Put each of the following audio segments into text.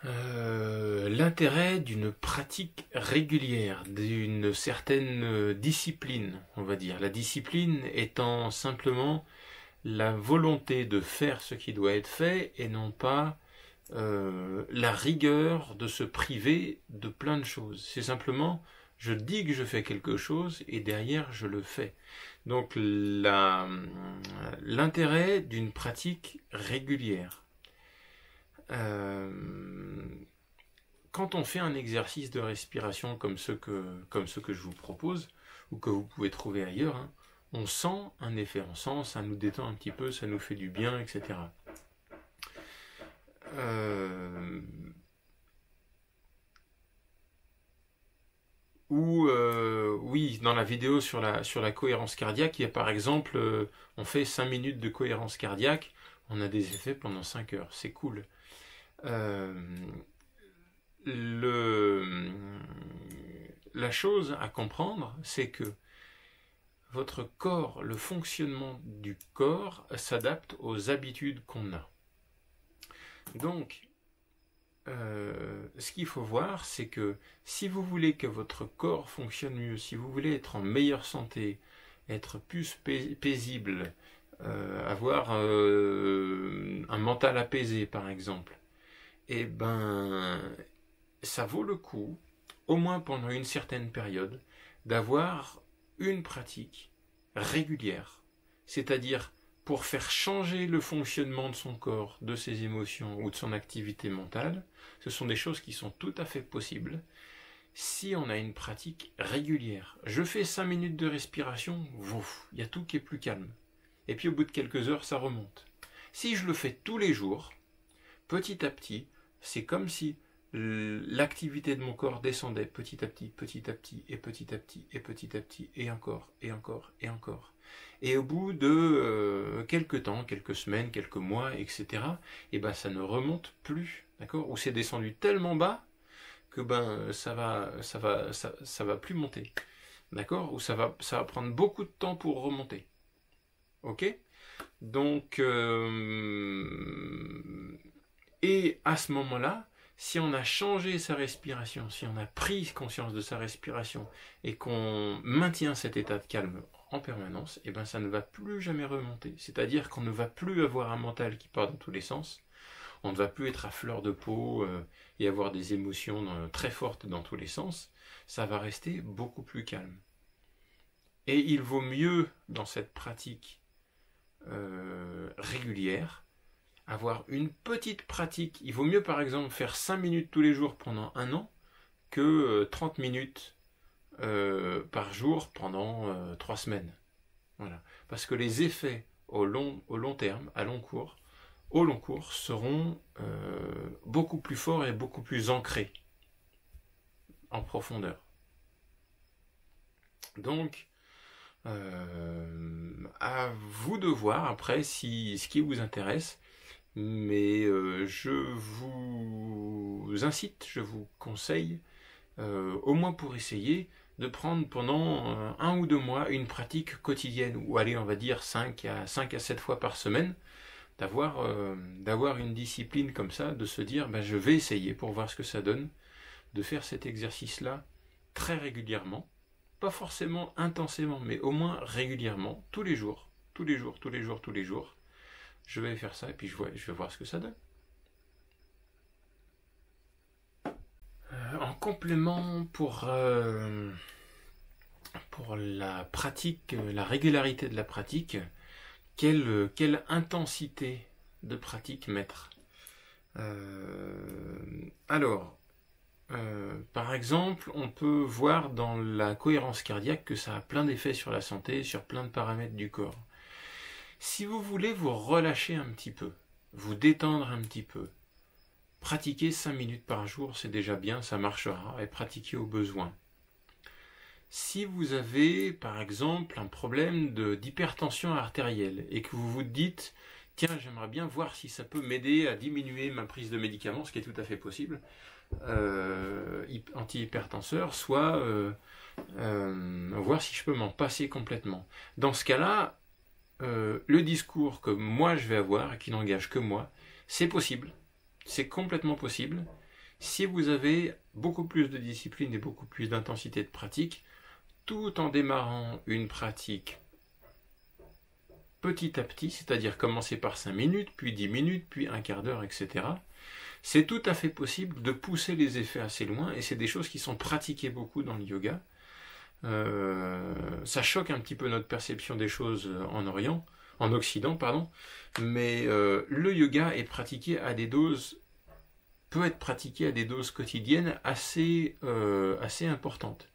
L'intérêt d'une pratique régulière, d'une certaine discipline, on va dire. La discipline étant simplement la volonté de faire ce qui doit être fait et non pas la rigueur de se priver de plein de choses. C'est simplement, je dis que je fais quelque chose et derrière je le fais. Donc l'intérêt d'une pratique régulière. Quand on fait un exercice de respiration comme ceux que je vous propose, ou que vous pouvez trouver ailleurs, hein, on sent un effet, on sent, ça nous détend un petit peu, ça nous fait du bien, etc. Oui, dans la vidéo sur la cohérence cardiaque, il y a par exemple, on fait 5 minutes de cohérence cardiaque, on a des effets pendant 5 heures, c'est cool. La chose à comprendre, c'est que votre corps, le fonctionnement du corps s'adapte aux habitudes qu'on a. Donc, ce qu'il faut voir, c'est que si vous voulez que votre corps fonctionne mieux, si vous voulez être en meilleure santé, être plus paisible, avoir un mental apaisé par exemple, eh ben, ça vaut le coup, au moins pendant une certaine période, d'avoir une pratique régulière, c'est-à-dire pour faire changer le fonctionnement de son corps, de ses émotions ou de son activité mentale. Ce sont des choses qui sont tout à fait possibles si on a une pratique régulière. Je fais 5 minutes de respiration, il y a tout qui est plus calme. Et puis au bout de quelques heures, ça remonte. Si je le fais tous les jours, petit à petit, c'est comme si l'activité de mon corps descendait petit à petit, petit à petit, et petit à petit, et petit à petit, et encore, et encore, et encore. Et au bout de quelques temps, quelques semaines, quelques mois, etc., et ben ça ne remonte plus, d'accord? Ou c'est descendu tellement bas que ça va plus monter, d'accord? Ou ça va prendre beaucoup de temps pour remonter, ok? Donc et à ce moment-là, si on a changé sa respiration, si on a pris conscience de sa respiration et qu'on maintient cet état de calme en permanence, et ben ça ne va plus jamais remonter. C'est-à-dire qu'on ne va plus avoir un mental qui part dans tous les sens, on ne va plus être à fleur de peau et avoir des émotions très fortes dans tous les sens, ça va rester beaucoup plus calme. Et il vaut mieux, dans cette pratique régulière, avoir une petite pratique. Il vaut mieux par exemple faire 5 minutes tous les jours pendant 1 an que 30 minutes par jour pendant 3 semaines. Voilà. Parce que les effets au long terme, au long cours, seront beaucoup plus forts et beaucoup plus ancrés en profondeur. Donc, à vous de voir après ce qui vous intéresse. Mais je vous incite, je vous conseille, au moins pour essayer, de prendre pendant 1 ou 2 mois une pratique quotidienne, ou allez, on va dire 5 à 7 fois par semaine, d'avoir une discipline comme ça, de se dire, je vais essayer pour voir ce que ça donne, de faire cet exercice-là très régulièrement, pas forcément intensément, mais au moins régulièrement, tous les jours, tous les jours, tous les jours, tous les jours. Je vais faire ça et puis je vais voir ce que ça donne. En complément pour la pratique, la régularité de la pratique, quelle intensité de pratique mettre? Par exemple, on peut voir dans la cohérence cardiaque que ça a plein d'effets sur la santé, sur plein de paramètres du corps. Si vous voulez vous relâcher un petit peu, vous détendre un petit peu, pratiquer 5 minutes par jour, c'est déjà bien, ça marchera, et pratiquer au besoin. Si vous avez, par exemple, un problème d'hypertension artérielle, et que vous vous dites, tiens, j'aimerais bien voir si ça peut m'aider à diminuer ma prise de médicaments, ce qui est tout à fait possible, anti-hypertenseur, soit voir si je peux m'en passer complètement. Dans ce cas-là, le discours que moi je vais avoir et qui n'engage que moi, c'est possible, c'est complètement possible, Si vous avez beaucoup plus de discipline et beaucoup plus d'intensité de pratique, tout en démarrant une pratique petit à petit, c'est-à-dire commencer par 5 minutes, puis 10 minutes, puis un quart d'heure, etc., c'est tout à fait possible de pousser les effets assez loin, et c'est des choses qui sont pratiquées beaucoup dans le yoga. Ça choque un petit peu notre perception des choses en Occident, pardon, mais le yoga est pratiqué à des doses, peut être pratiqué à des doses quotidiennes assez importantes.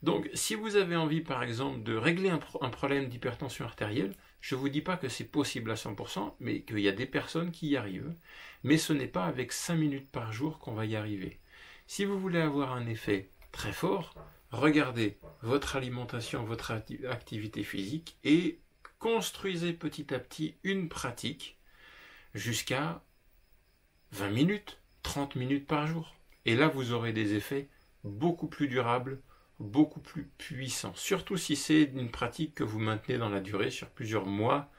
Donc, si vous avez envie, par exemple, de régler un problème d'hypertension artérielle, je ne vous dis pas que c'est possible à 100%, mais qu'il y a des personnes qui y arrivent. Mais ce n'est pas avec 5 minutes par jour qu'on va y arriver. Si vous voulez avoir un effet très fort, regardez votre alimentation, votre activité physique et construisez petit à petit une pratique jusqu'à 20 minutes, 30 minutes par jour. Et là, vous aurez des effets beaucoup plus durables, beaucoup plus puissants. Surtout si c'est une pratique que vous maintenez dans la durée, sur plusieurs mois,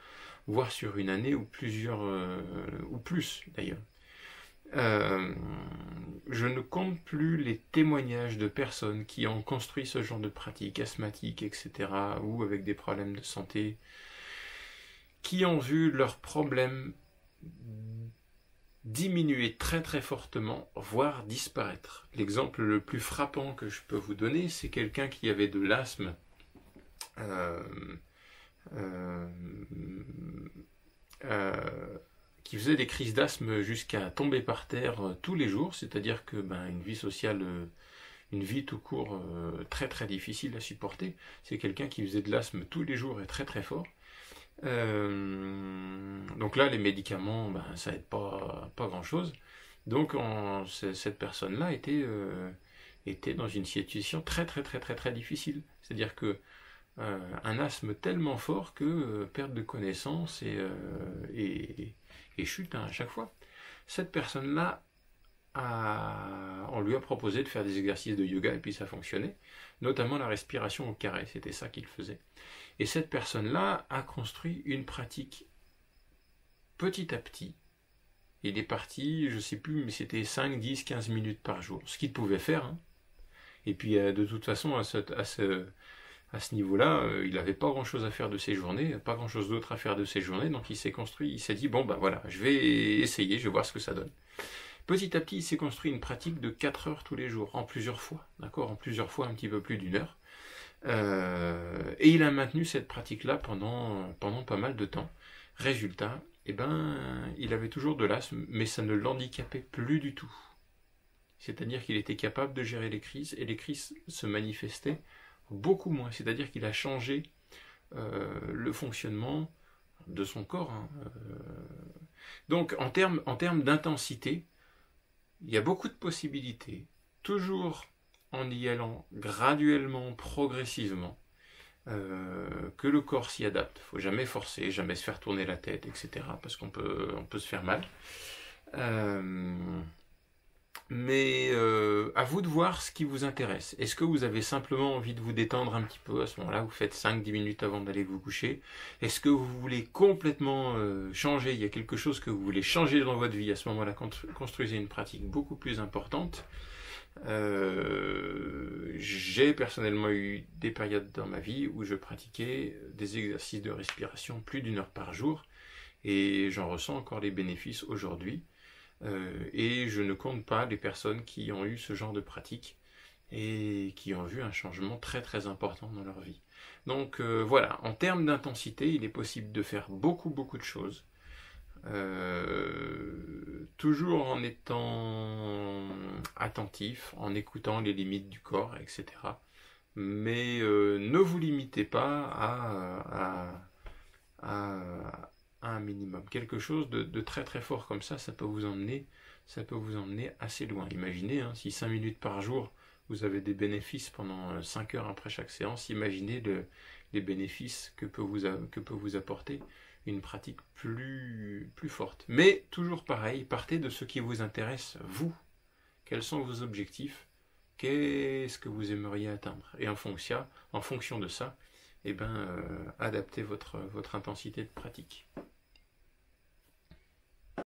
voire sur une année ou ou plus d'ailleurs. Je ne compte plus les témoignages de personnes qui ont construit ce genre de pratique, asthmatiques, etc., ou avec des problèmes de santé, qui ont vu leurs problèmes diminuer très très fortement, voire disparaître. L'exemple le plus frappant que je peux vous donner, c'est quelqu'un qui avait de l'asthme qui faisait des crises d'asthme jusqu'à tomber par terre tous les jours, c'est-à-dire que une vie sociale, une vie tout court très très difficile à supporter. C'est quelqu'un qui faisait de l'asthme tous les jours et très très fort. Donc là, les médicaments, ça aide pas grand-chose. Donc cette personne-là était dans une situation très très très très très difficile. C'est-à-dire que un asthme tellement fort que perte de connaissance et chute à chaque fois. Cette personne-là, on lui a proposé de faire des exercices de yoga et puis ça fonctionnait, notamment la respiration au carré, c'était ça qu'il faisait. Et cette personne-là a construit une pratique petit à petit. Il est parti, je ne sais plus, mais c'était 5, 10, 15 minutes par jour, ce qu'il pouvait faire. Hein. Et puis de toute façon, à ce niveau-là, il n'avait pas grand-chose à faire de ses journées, pas grand-chose d'autre à faire de ses journées, donc il s'est dit, bon voilà, je vais essayer, je vais voir ce que ça donne. Petit à petit, il s'est construit une pratique de 4 heures tous les jours, en plusieurs fois, d'accord, en plusieurs fois, un petit peu plus d'1 heure. Et il a maintenu cette pratique-là pendant pas mal de temps. Résultat, il avait toujours de l'asthme, mais ça ne l'handicapait plus du tout. C'est-à-dire qu'il était capable de gérer les crises, et les crises se manifestaient beaucoup moins. C'est-à-dire qu'il a changé le fonctionnement de son corps. Hein. Donc, en termes d'intensité, il y a beaucoup de possibilités. Toujours en y allant graduellement, progressivement, que le corps s'y adapte. Il ne faut jamais forcer, jamais se faire tourner la tête, etc. Parce qu'on peut se faire mal. Mais à vous de voir ce qui vous intéresse. Est-ce que vous avez simplement envie de vous détendre un petit peu à ce moment-là? Vous faites 5-10 minutes avant d'aller vous coucher. Est-ce que vous voulez complètement changer? Il y a quelque chose que vous voulez changer dans votre vie. À ce moment-là, construisez une pratique beaucoup plus importante. J'ai personnellement eu des périodes dans ma vie où je pratiquais des exercices de respiration plus d'1 heure par jour. Et j'en ressens encore les bénéfices aujourd'hui. Et je ne compte pas les personnes qui ont eu ce genre de pratique et qui ont vu un changement très très important dans leur vie. Donc voilà, en termes d'intensité, il est possible de faire beaucoup de choses, toujours en étant attentif, en écoutant les limites du corps, etc. Mais ne vous limitez pas à un minimum. Quelque chose de très très fort comme ça peut vous emmener assez loin. Imaginez, hein, si 5 minutes par jour, vous avez des bénéfices pendant 5 heures après chaque séance, imaginez les bénéfices que peut vous apporter une pratique plus forte. Mais toujours pareil, partez de ce qui vous intéresse, vous. Quels sont vos objectifs? Qu'est-ce que vous aimeriez atteindre? Et en fonction de ça, adaptez votre intensité de pratique.